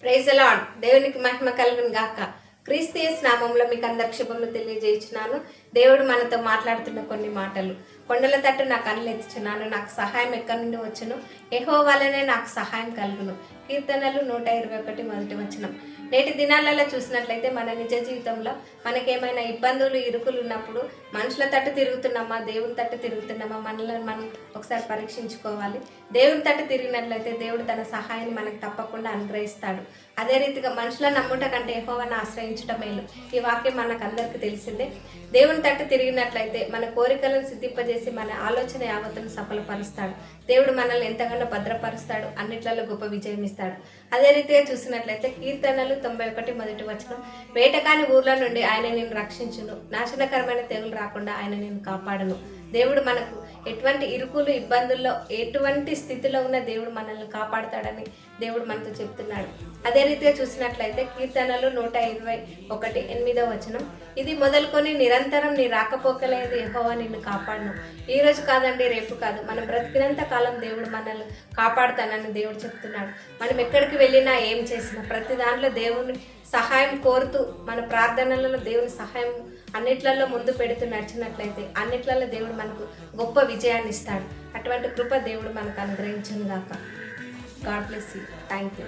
Praise the lord. దేవునికి మహిమ కలుగును గాక. క్రీస్తు యేసు నామములో మీకు అందరి శుభములు తెలియజేయుచున్నాను. దేవుడు మనతో మాట్లాడుతున్న కొన్ని మాటలు. కొండల తట్టు నా కన్నులు ఎత్తుచున్నాను, నాకు సహాయం ఎక్కడి నుండి వచ్చును? యెహోవా వలనే నాకు సహాయం కలుగును. కీర్తనలు 121 మొదటి వచనం. నేటి దినాలలో చూసినట్లయితే మన నిజ జీవితంలో మనకేమైనా ఇబ్బందులు ఇరుకులు ఉన్నప్పుడు మనుషుల తట్టు తిరుగుతున్నామా, దేవుని తట్టు తిరుగుతున్నామా, మనల్ని మనం ఒకసారి పరీక్షించుకోవాలి. దేవుని తట్టు తిరిగినట్లయితే దేవుడు తన సహాయాన్ని మనకు తప్పకుండా అనుగ్రహిస్తాడు. అదే రీతిగా మనుషులను నమ్ముట కంటే యెహోవాను ఆశ్రయించడం మేలు. ఈ వాక్యం మనకు అందరికీ తెలిసిందే. దేవుని తట్టు తిరిగినట్లయితే మన కోరికలను సిద్ధింపజేసి మన ఆలోచన యావత్తును సఫలపరుస్తాడు. దేవుడు మనల్ని ఎంతగానో భద్రపరుస్తాడు, అన్నిట్లలో గొప్ప విజయం ఇస్తాడు. అదే రీతిగా చూసినట్లయితే కీర్తనలు 91 మొదటి వచనం. వేటకాని ఊర్ల నుండి ఆయన నిన్ను రక్షించును, నాశనకరమైన తెగులు రాకుండా ఆయన నిన్ను కాపాడును. దేవుడు మనకు ఎటువంటి ఇరుకులు ఇబ్బందుల్లో ఎటువంటి స్థితిలో ఉన్న దేవుడు మనల్ని కాపాడుతాడని దేవుడు మనతో చెప్తున్నాడు. అదే రీతిగా చూసినట్లయితే కీర్తనలు 121 8వ వచనం. ఇది మొదలుకొని నిరంతరం నీ రాకపోకలేదు యెహోవా నిన్ను కాపాడును. ఈ రోజు కాదండి, రేపు కాదు, మనం బ్రతికినంత కాలం దేవుడు మనల్ని కాపాడుతానని దేవుడు చెప్తున్నాడు. మనం ఎక్కడికి వెళ్ళినా ఏం చేసినా ప్రతి దాంట్లో దేవుని సహాయం కోరుతూ మన ప్రార్థనలలో దేవుని సహాయం అన్నిట్లలో ముందు పెడుతూ నడిచినట్లయితే అన్నిట్లలో దేవుడు మనకు గొప్ప విజయాన్ని ఇస్తాడు. అటువంటి కృప దేవుడు మనకు అనుగ్రహించును గాక. God bless you. Thank you.